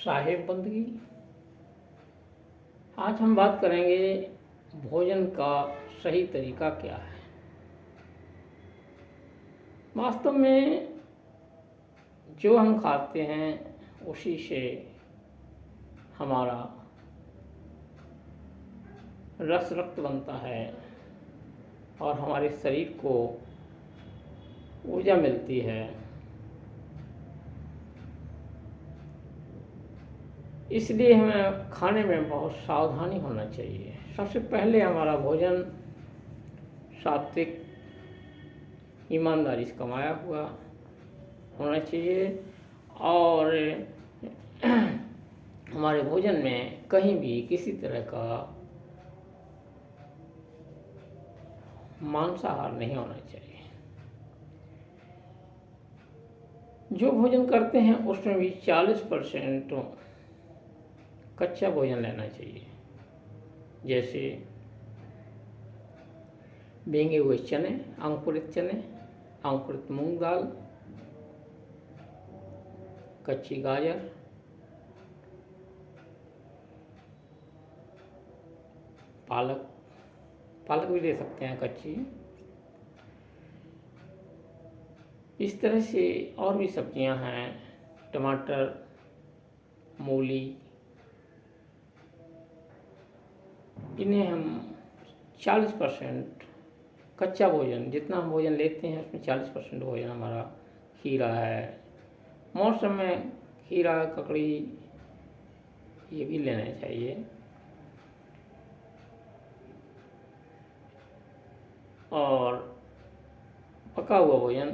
साहिब बंदगी। आज हम बात करेंगे भोजन का सही तरीका क्या है। वास्तव में जो हम खाते हैं उसी से हमारा रस रक्त बनता है और हमारे शरीर को ऊर्जा मिलती है। इसलिए हमें खाने में बहुत सावधानी होना चाहिए। सबसे पहले हमारा भोजन सात्विक ईमानदारी से कमाया हुआ होना चाहिए और हमारे भोजन में कहीं भी किसी तरह का मांसाहार नहीं होना चाहिए। जो भोजन करते हैं उसमें भी 40% कच्चा भोजन लेना चाहिए, जैसे भीगे हुए चने, अंकुरित मूंग दाल, कच्ची गाजर, पालक भी ले सकते हैं कच्ची। इस तरह से और भी सब्जियां हैं, टमाटर, मूली, इन्हें हम 40% कच्चा भोजन, जितना हम भोजन लेते हैं उसमें 40% भोजन हमारा खीरा है। मौसम में खीरा, ककड़ी ये भी लेना चाहिए। और पका हुआ भोजन,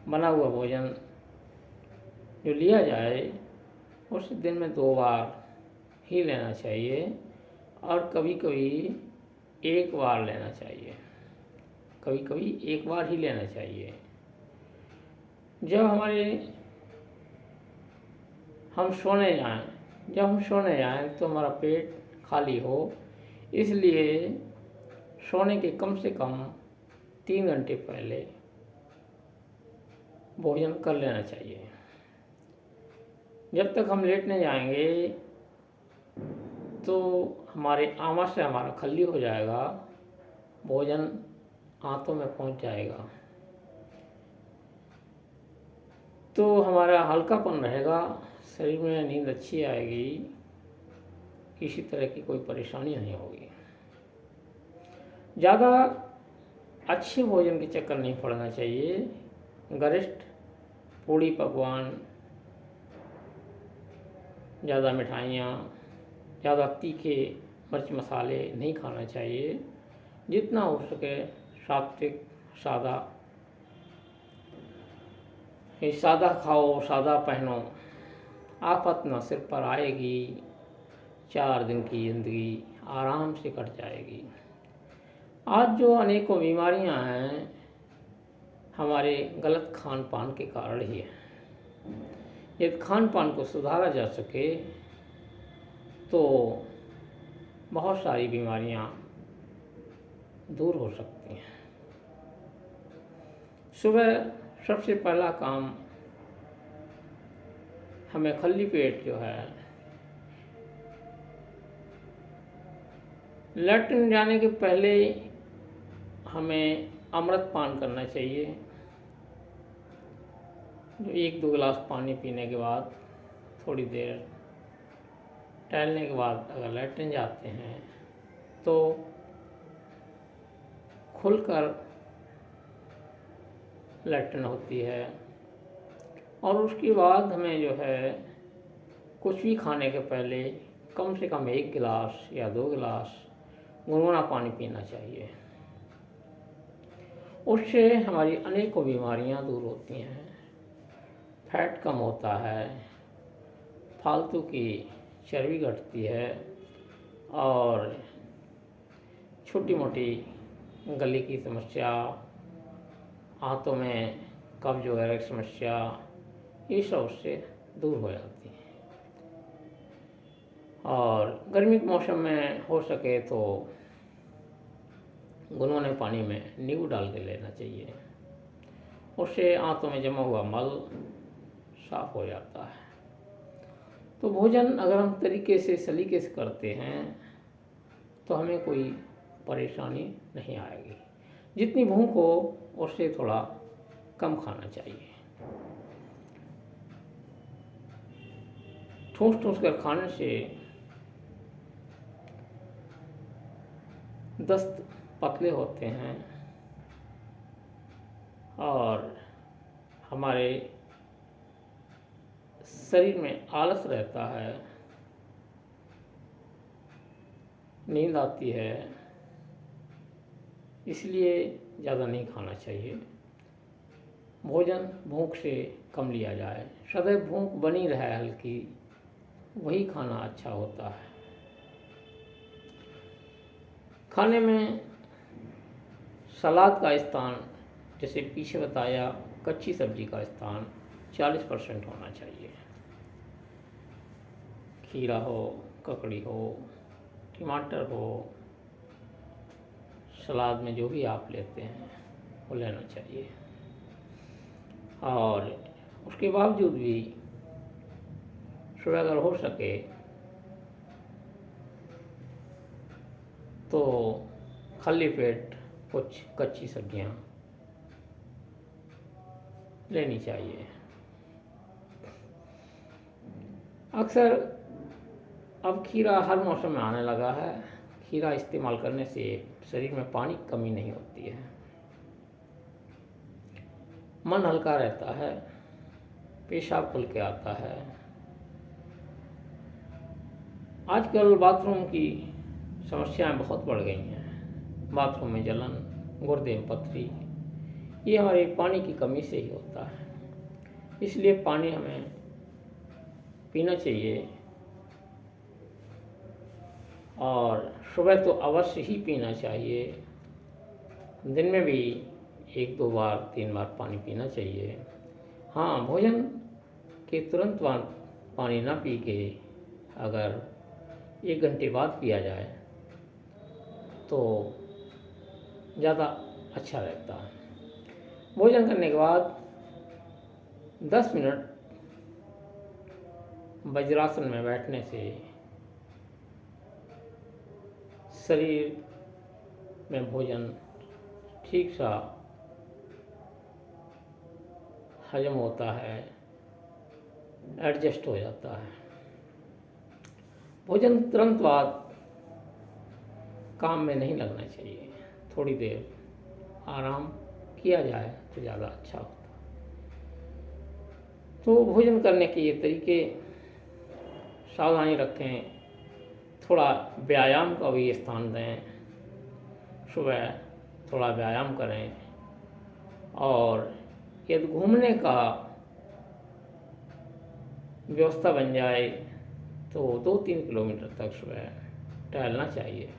बना हुआ भोजन जो लिया जाए उसे दिन में 2 बार ही लेना चाहिए और कभी कभी 1 बार लेना चाहिए। कभी कभी 1 बार ही लेना चाहिए। जब हम सोने जाएं तो हमारा पेट खाली हो, इसलिए सोने के कम से कम 3 घंटे पहले भोजन कर लेना चाहिए। जब तक हम लेटने जाएंगे तो हमारे आमाशय हमारा खल्ली हो जाएगा, भोजन आंतों में पहुंच जाएगा, तो हमारा हल्कापन रहेगा, शरीर में नींद अच्छी आएगी, किसी तरह की कोई परेशानी नहीं होगी। ज़्यादा अच्छे भोजन के चक्कर नहीं पड़ना चाहिए। गरिष्ठ पूड़ी पकवान, ज़्यादा मिठाइयाँ, ज़्यादा तीखे मिर्च मसाले नहीं खाना चाहिए। जितना हो सके सात्विक, सादा खाओ, सादा पहनो, आफत न सिर पर आएगी, 4 दिन की ज़िंदगी आराम से कट जाएगी। आज जो अनेकों बीमारियां हैं हमारे गलत खान पान के कारण ही है। यदि खान पान को सुधारा जा सके तो बहुत सारी बीमारियां दूर हो सकती हैं। सुबह सबसे पहला काम हमें खाली पेट जो है लैट्रिन जाने के पहले हमें अमृत पान करना चाहिए। 1-2 गिलास पानी पीने के बाद थोड़ी देर टहलने के बाद अगर लैट्रिन जाते हैं तो खुलकर लैट्रिन होती है। और उसके बाद हमें जो है कुछ भी खाने के पहले कम से कम 1 गिलास या 2 गिलास गुनगुना पानी पीना चाहिए। उससे हमारी अनेकों बीमारियां दूर होती हैं, फैट कम होता है, फालतू की चर्बी घटती है और छोटी मोटी गले की समस्या, हाथों में कब्ज वगैरह की समस्या, ये सब उससे दूर हो जाती है। और गर्मी के मौसम में हो सके तो गुनगुने पानी में नींबू डाल के लेना चाहिए, उससे आंतों में जमा हुआ मल साफ हो जाता है। तो भोजन अगर हम तरीके से सलीके से करते हैं तो हमें कोई परेशानी नहीं आएगी। जितनी भूख हो उससे थोड़ा कम खाना चाहिए। ठूस ठूस कर खाने से दस्त पतले होते हैं और हमारे शरीर में आलस रहता है, नींद आती है। इसलिए ज़्यादा नहीं खाना चाहिए। भोजन भूख से कम लिया जाए, सदैव भूख बनी रहे हल्की, वही खाना अच्छा होता है। खाने में सलाद का स्थान, जैसे पीछे बताया, कच्ची सब्जी का स्थान 40% होना चाहिए। खीरा हो, ककड़ी हो, टमाटर हो, सलाद में जो भी आप लेते हैं वो लेना चाहिए। और उसके बावजूद भी सुबह अगर हो सके तो खाली पेट कुछ कच्ची सब्जियां लेनी चाहिए। अक्सर अब खीरा हर मौसम में आने लगा है। खीरा इस्तेमाल करने से शरीर में पानी की कमी नहीं होती है, मन हल्का रहता है, पेशाब खुल के आता है। आजकल बाथरूम की समस्याएं बहुत बढ़ गई हैं। बाथरूम में जलन, गुर्दे में पथरी, ये हमारे पानी की कमी से ही होता है। इसलिए पानी हमें पीना चाहिए और सुबह तो अवश्य ही पीना चाहिए। दिन में भी 1-2 बार 3 बार पानी पीना चाहिए। हाँ, भोजन के तुरंत बाद पानी ना पी के अगर 1 घंटे बाद पिया जाए तो ज़्यादा अच्छा रहता है। भोजन करने के बाद 10 मिनट वज्रासन में बैठने से शरीर में भोजन ठीक सा हजम होता है, एडजस्ट हो जाता है। भोजन तुरंत बाद काम में नहीं लगना चाहिए, थोड़ी देर आराम किया जाए तो ज़्यादा अच्छा होता है। तो भोजन करने के ये तरीके, सावधानी रखें। थोड़ा व्यायाम का भी स्थान दें, सुबह थोड़ा व्यायाम करें। और यदि घूमने का व्यवस्था बन जाए तो 2-3 किलोमीटर तक सुबह टहलना चाहिए।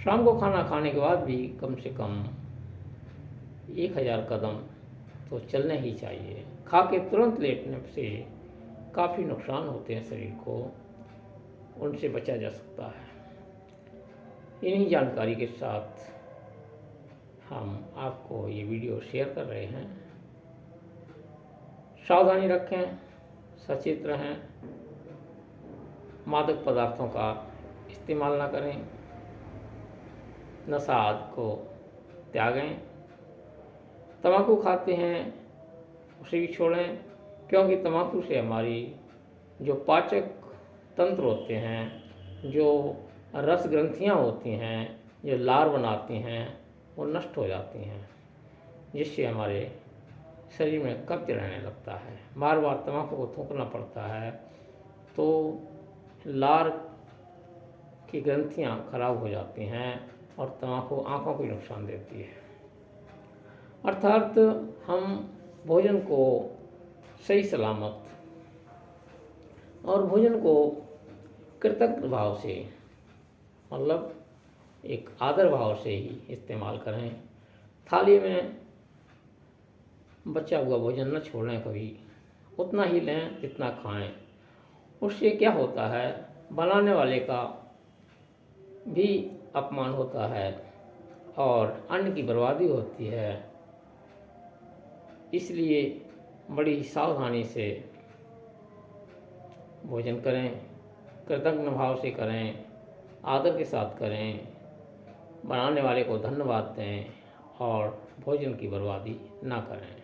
शाम को खाना खाने के बाद भी कम से कम 1000 कदम तो चलने ही चाहिए। खा के तुरंत लेटने से काफ़ी नुकसान होते हैं शरीर को, उनसे बचा जा सकता है। इन्हीं जानकारी के साथ हम आपको ये वीडियो शेयर कर रहे हैं। सावधानी रखें, सचेत रहें, मादक पदार्थों का इस्तेमाल ना करें, नशा आदि को त्यागें। तंबाकू खाते हैं उसे भी छोड़ें, क्योंकि तंबाकू से हमारी जो पाचक तंत्र होते हैं, जो रस ग्रंथियाँ होती हैं, जो लार बनाती हैं, वो नष्ट हो जाती हैं, जिससे हमारे शरीर में कब्ज रहने लगता है। बार बार तंबाकू को थूकना पड़ता है तो लार की ग्रंथियाँ खराब हो जाती हैं और तंबाकू आँखों को नुकसान देती है। अर्थात हम भोजन को सही सलामत और भोजन को कृतज्ञ भाव से, मतलब एक आदर भाव से ही इस्तेमाल करें। थाली में बचा हुआ भोजन न छोड़ें कभी, उतना ही लें जितना खाएं। उससे क्या होता है, बनाने वाले का भी अपमान होता है और अन्न की बर्बादी होती है। इसलिए बड़ी सावधानी से भोजन करें, कृतज्ञ भाव से करें, आदर के साथ करें, बनाने वाले को धन्यवाद दें और भोजन की बर्बादी ना करें।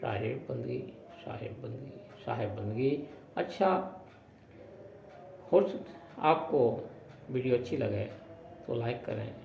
साहिब बंदगी, साहिब बंदगी, साहिब बंदगी। अच्छा, हो आपको वीडियो अच्छी लगे तो लाइक करें।